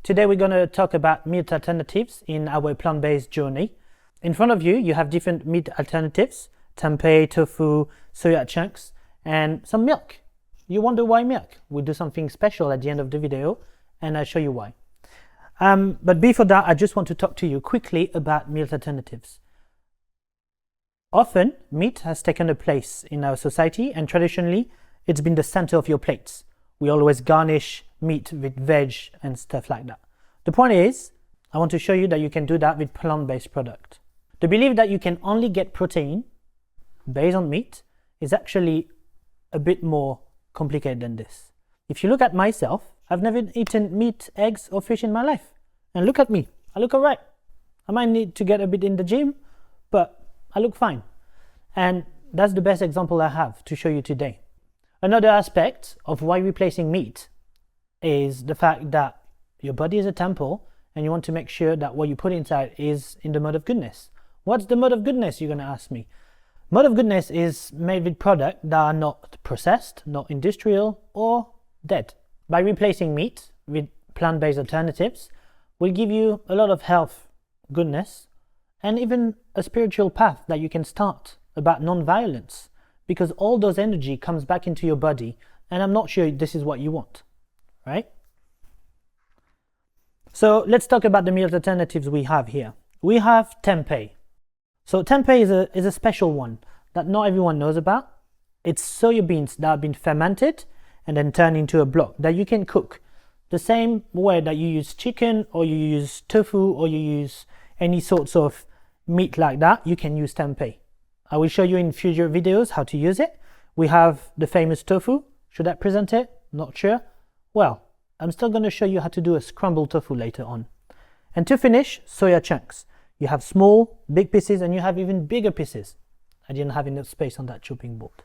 Today we're going to talk about meat alternatives in our plant-based journey. In front of you, you have different meat alternatives, tempeh, tofu, soya chunks, and some milk. You wonder why milk? We'll do something special at the end of the video, and I'll show you why. But before that, I just want to talk to you quickly about meat alternatives. Often, meat has taken a place in our society, and traditionally, it's been the center of your plates. We always garnish meat with veg and stuff like that. The point is, I want to show you that you can do that with plant-based product. The belief that you can only get protein based on meat is actually a bit more complicated than this. If you look at myself, I've never eaten meat, eggs, or fish in my life. And look at me, I look alright. I might need to get a bit in the gym, but I look fine. And that's the best example I have to show you today. Another aspect of why replacing meat is the fact that your body is a temple and you want to make sure that what you put inside is in the mode of goodness. What's the mode of goodness, you're going to ask me? Mode of goodness is made with products that are not processed, not industrial, or dead. By replacing meat with plant-based alternatives, will give you a lot of health, goodness, and even a spiritual path that you can start about non-violence, because all those energy comes back into your body, and I'm not sure this is what you want, right? So let's talk about the meal alternatives we have here. We have tempeh. So tempeh is a special one that not everyone knows about. It's soya beans that have been fermented and then turned into a block that you can cook. The same way that you use chicken, or you use tofu, or you use any sorts of meat like that, you can use tempeh. I will show you in future videos how to use it. We have the famous tofu. Should I present it? Not sure. Well, I'm still going to show you how to do a scrambled tofu later on. And to finish, soya chunks. You have small, big pieces, and you have even bigger pieces. I didn't have enough space on that chopping board.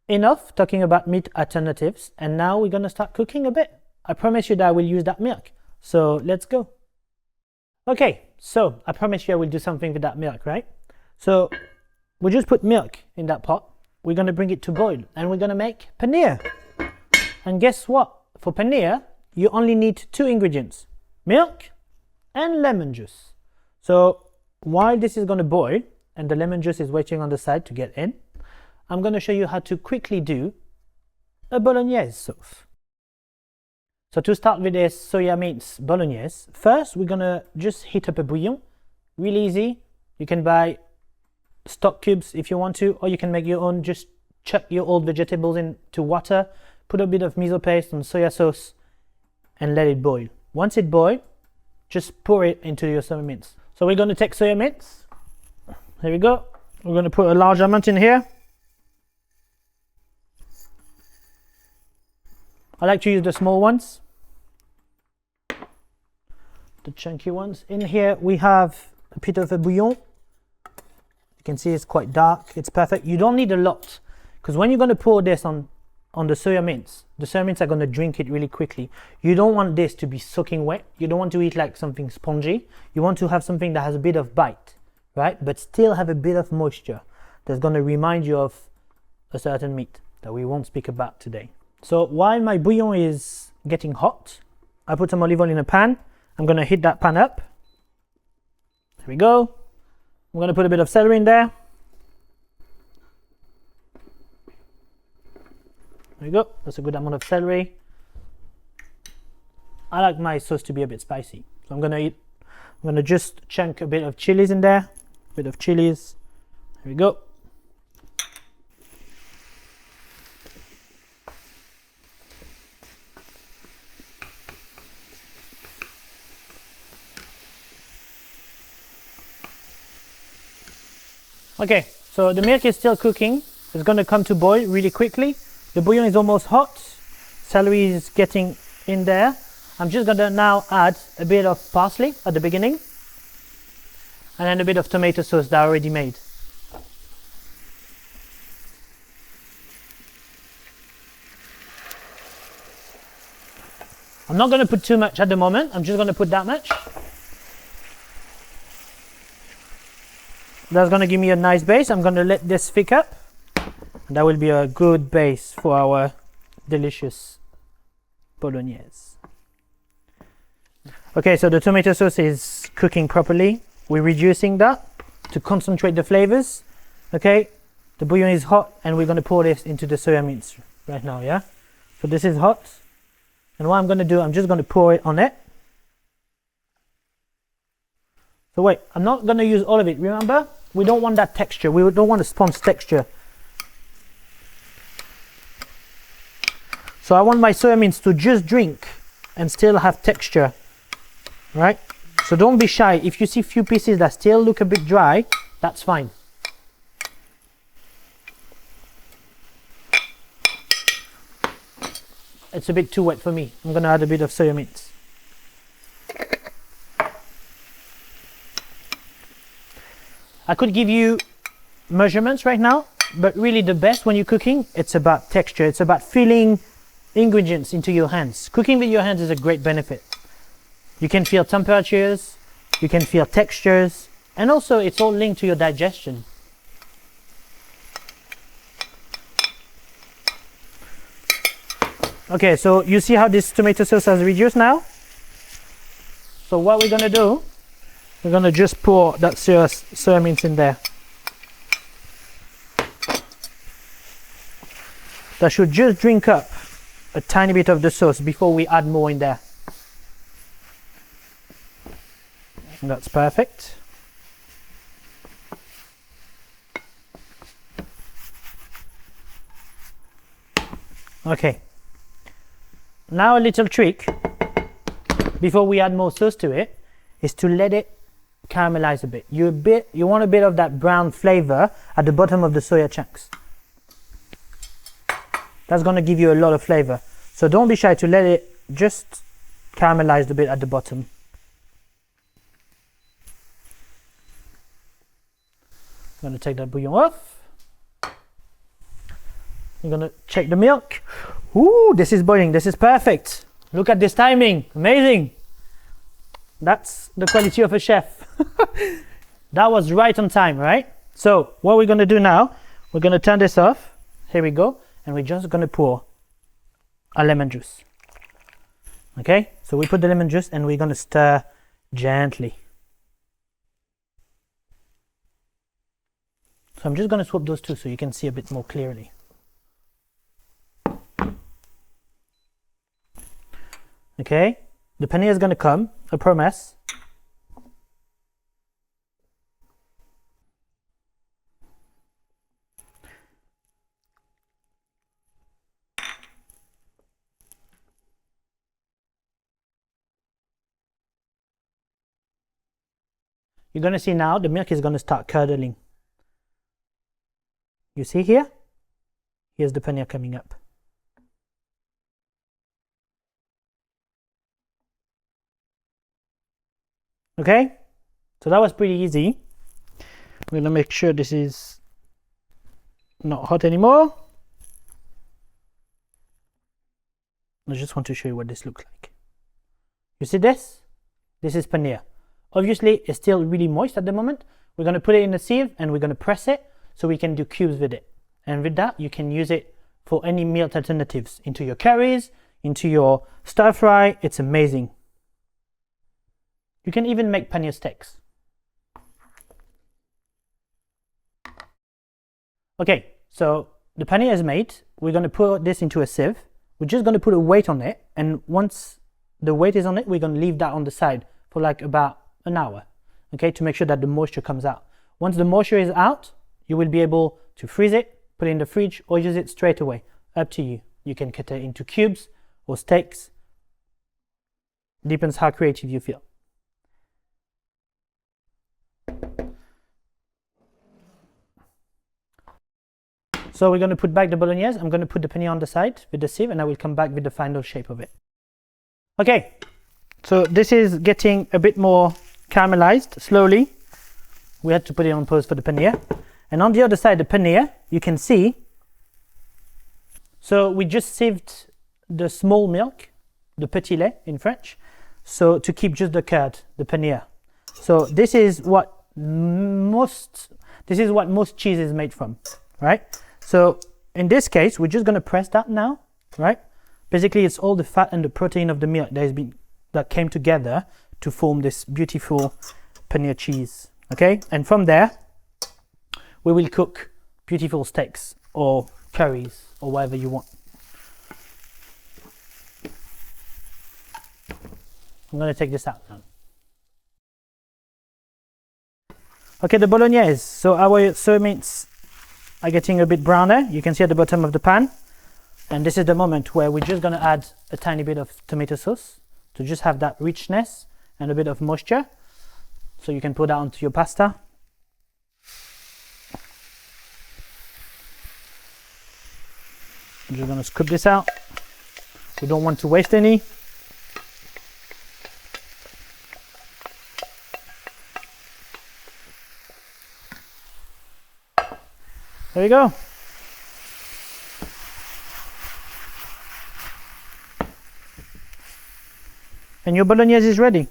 Enough talking about meat alternatives, and now we're going to start cooking a bit. I promise you that I will use that milk. So let's go. Okay, so I promise you I will do something with that milk, right? So we just put milk in that pot. We're going to bring it to boil, and we're going to make paneer. And guess what? For paneer, you only need 2 ingredients, milk and lemon juice. So while this is going to boil and the lemon juice is waiting on the side to get in, I'm going to show you how to quickly do a bolognese sauce. So to start with this soya meats bolognese, first we're going to just heat up a bouillon. Really easy. You can buy stock cubes if you want to, or you can make your own. Just chuck your old vegetables into water, put a bit of miso paste and soya sauce, and let it boil. Once it boils, just pour it into your soya mince. So we're going to take soya mince. Here we go. We're going to put a large amount in here. I like to use the small ones, the chunky ones. In here we have a bit of a bouillon. You can see it's quite dark. It's perfect. You don't need a lot, because when you're going to pour this on the soya mince are going to drink it really quickly. You don't want this to be soaking wet. You don't want to eat like something spongy. You want to have something that has a bit of bite, right? But still have a bit of moisture that's going to remind you of a certain meat that we won't speak about today. So while my bouillon is getting hot, I put some olive oil in a pan. I'm going to heat that pan up. There we go. I'm going to put a bit of celery in there. There we go. That's a good amount of celery. I like my sauce to be a bit spicy, so I'm going to just chunk a bit of chilies in there. A bit of chilies. There we go. Okay, so the milk is still cooking. It's going to come to boil really quickly. The bouillon is almost hot. Celery is getting in there. I'm just going to now add a bit of parsley at the beginning, and then a bit of tomato sauce that I already made. I'm not going to put too much at the moment. I'm just going to put that much. That's going to give me a nice base. I'm going to let this thick up. And that will be a good base for our delicious bolognese. Okay, so the tomato sauce is cooking properly. We're reducing that to concentrate the flavors. Okay, the bouillon is hot and we're going to pour this into the soya mince right now, yeah? So this is hot. And what I'm going to do, I'm just going to pour it on it. So wait, I'm not going to use all of it. Remember, we don't want that texture. We don't want a sponge texture. So I want my soya mince to just drink and still have texture, right? So don't be shy. If you see few pieces that still look a bit dry, that's fine. It's a bit too wet for me. I'm going to add a bit of soya mince. I could give you measurements right now, but really the best when you're cooking, it's about texture. It's about feeling ingredients into your hands. Cooking with your hands is a great benefit. You can feel temperatures, you can feel textures, and also it's all linked to your digestion. Okay, so you see how this tomato sauce has reduced now? So what we're gonna do, we're gonna just pour that soya mince in there. That should just drink up a tiny bit of the sauce before we add more in there. That's perfect. Okay. Now a little trick before we add more sauce to it is to let it caramelize a bit. You want a bit of that brown flavor at the bottom of the soya chunks. That's going to give you a lot of flavor. So don't be shy to let it just caramelize a bit at the bottom. I'm going to take that bouillon off. I'm going to check the milk. Ooh, this is boiling. This is perfect. Look at this timing. Amazing. That's the quality of a chef. That was right on time, right? So what we're going to do now, we're going to turn this off. Here we go. And we're just going to pour our lemon juice. Okay, so we put the lemon juice and we're going to stir gently. So I'm just going to swap those two so you can see a bit more clearly. Okay, the paneer is going to come, I promise. You're going to see now the milk is going to start curdling. You see here? Here's the paneer coming up. Okay, so that was pretty easy. We're going to make sure this is not hot anymore. I just want to show you what this looks like. You see this? This is paneer. Obviously, it's still really moist at the moment. We're going to put it in a sieve and we're going to press it so we can do cubes with it. And with that, you can use it for any meal alternatives, into your curries, into your stir fry. It's amazing. You can even make paneer steaks. Okay, so the paneer is made. We're going to put this into a sieve. We're just going to put a weight on it. And once the weight is on it, we're going to leave that on the side for like about an hour, okay, to make sure that the moisture comes out. Once the moisture is out, you will be able to freeze it, put it in the fridge, or use it straight away. Up to you. You can cut it into cubes or steaks. Depends how creative you feel. So we're going to put back the bolognese. I'm going to put the paneer on the side with the sieve and I will come back with the final shape of it. Okay, so this is getting a bit more caramelized slowly. We had to put it on pause for the paneer. And on the other side, the paneer, you can see. So we just sieved the small milk, the petit lait in French, so to keep just the curd, the paneer. So this is what most cheese is made from, right? So in this case, we're just going to press that now, right? Basically, it's all the fat and the protein of the milk that has been that came together to form this beautiful paneer cheese. Okay, and from there we will cook beautiful steaks or curries or whatever you want. I'm going to take this out now. Okay, the bolognese. So our soy meats are getting a bit browner. You can see at the bottom of the pan. And this is the moment where we're just going to add a tiny bit of tomato sauce to just have that richness and a bit of moisture. So you can put that onto your pasta. I'm just going to scoop this out. We don't want to waste any. There you go. And your bolognese is ready.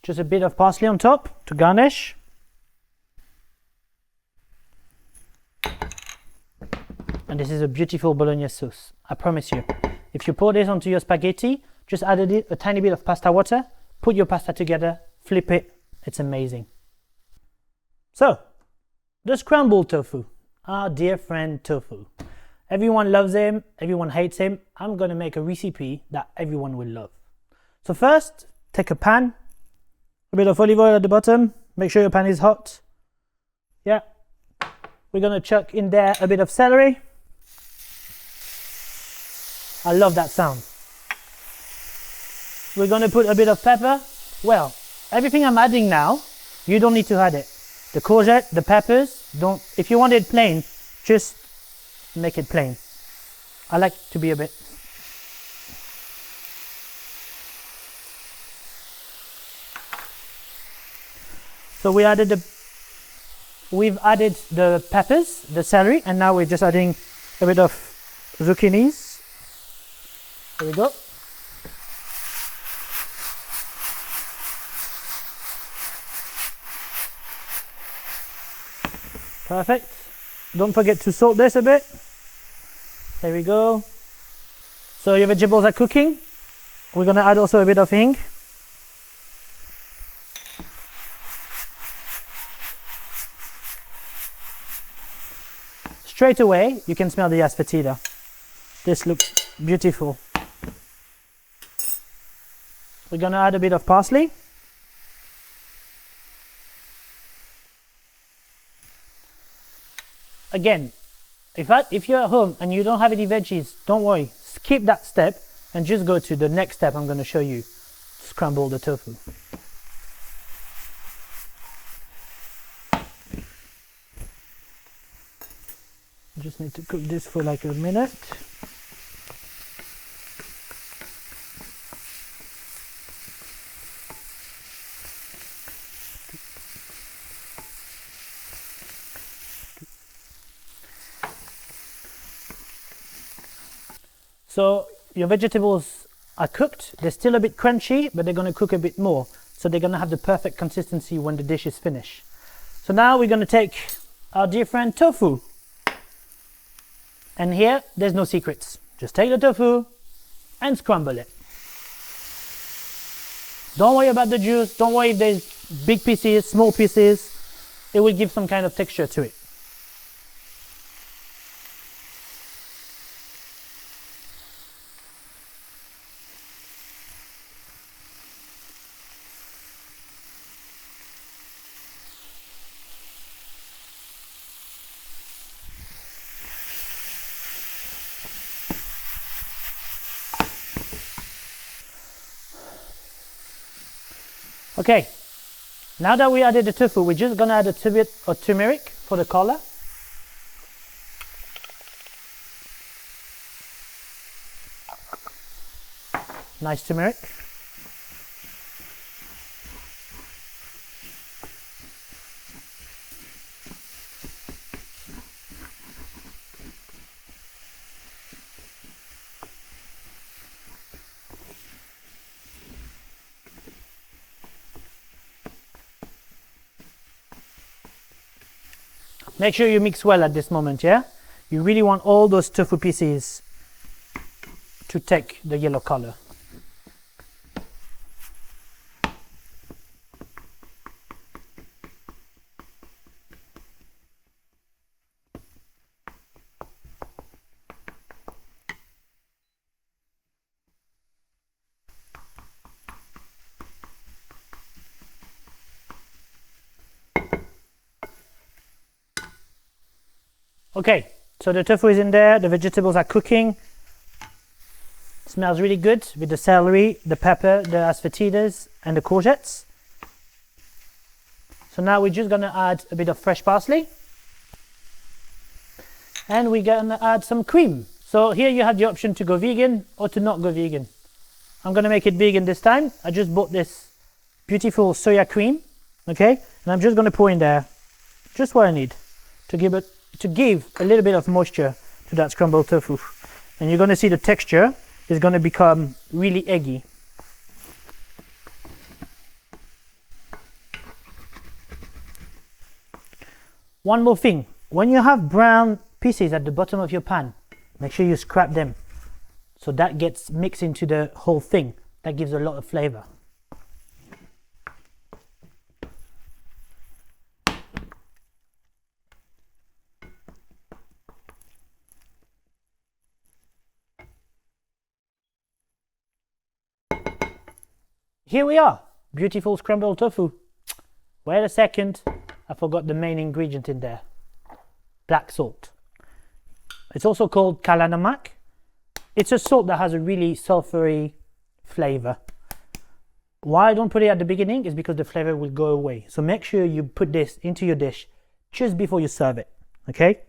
Just a bit of parsley on top to garnish. And this is a beautiful bolognese sauce. I promise you. If you pour this onto your spaghetti, just add a tiny bit of pasta water, put your pasta together, flip it. It's amazing. So, the scrambled tofu. Our dear friend tofu. Everyone loves him, everyone hates him. I'm going to make a recipe that everyone will love. So first, take a pan, a bit of olive oil at the bottom. Make sure your pan is hot. Yeah. We're going to chuck in there a bit of celery. I love that sound. We're going to put a bit of pepper. Well, everything I'm adding now, you don't need to add it. The courgette, the peppers, don't. If you want it plain, just make it plain. I like to be a bit. So we've added the peppers, the celery, and now we're just adding a bit of zucchinis. There we go. Perfect. Don't forget to salt this a bit. There we go. So your vegetables are cooking. We're going to add also a bit of hing. Straight away, you can smell the asafetida. This looks beautiful. We're going to add a bit of parsley. Again, if you're at home and you don't have any veggies, don't worry. Skip that step and just go to the next step I'm going to show you. Scramble the tofu. Just need to cook this for like a minute. So your vegetables are cooked. They're still a bit crunchy, but they're going to cook a bit more. So they're going to have the perfect consistency when the dish is finished. So now we're going to take our dear friend tofu. And here, there's no secrets. Just take the tofu and scramble it. Don't worry about the juice. Don't worry if there's big pieces, small pieces. It will give some kind of texture to it. Okay, now that we added the tofu, we're just going to add a bit of turmeric for the color. Nice turmeric. Make sure you mix well at this moment, yeah? You really want all those tofu pieces to take the yellow color. Okay, so the tofu is in there, the vegetables are cooking. Smells really good with the celery, the pepper, the asafoetida and the courgettes. So now we're just gonna add a bit of fresh parsley. And we're gonna add some cream. So here you have the option to go vegan or to not go vegan. I'm gonna make it vegan this time. I just bought this beautiful soya cream, okay? And I'm just gonna pour in there just what I need to give a little bit of moisture to that scrambled tofu. And you're gonna see the texture is gonna become really eggy. One more thing, when you have brown pieces at the bottom of your pan, make sure you scrap them so that gets mixed into the whole thing. That gives a lot of flavor. Here we are, beautiful scrambled tofu. Wait a second, I forgot the main ingredient in there, black salt. It's also called kala namak. It's a salt that has a really sulfury flavor. Why I don't put it at the beginning is because the flavor will go away. So make sure you put this into your dish just before you serve it, okay?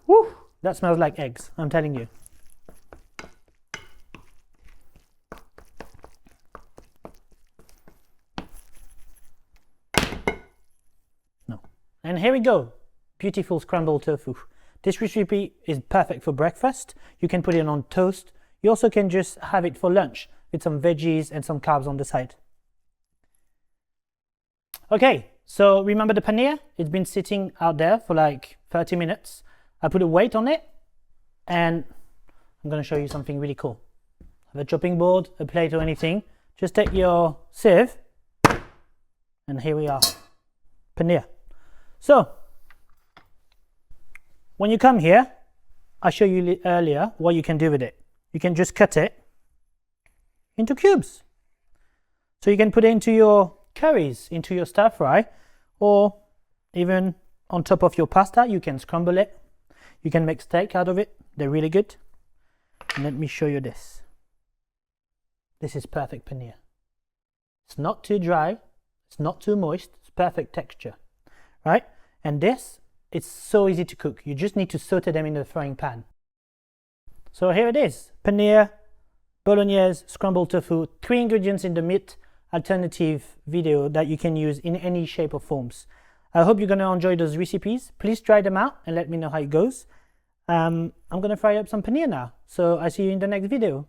Woo, that smells like eggs, I'm telling you. And here we go, beautiful scrambled tofu. This recipe is perfect for breakfast. You can put it on toast. You also can just have it for lunch with some veggies and some carbs on the side. Okay, so remember the paneer? It's been sitting out there for like 30 minutes. I put a weight on it and I'm going to show you something really cool. Have a chopping board, a plate or anything. Just take your sieve and here we are, paneer. So, when you come here, I showed you earlier what you can do with it. You can just cut it into cubes. So you can put it into your curries, into your stir fry, or even on top of your pasta, you can scramble it. You can make steak out of it. They're really good. And let me show you this. This is perfect paneer. It's not too dry. It's not too moist. It's perfect texture. Right? And this, it's so easy to cook. You just need to saute them in the frying pan. So here it is, paneer, bolognese, scrambled tofu, 3 ingredients in the meat alternative video that you can use in any shape or forms. I hope you're going to enjoy those recipes. Please try them out and let me know how it goes. I'm going to fry up some paneer now. So I see you in the next video.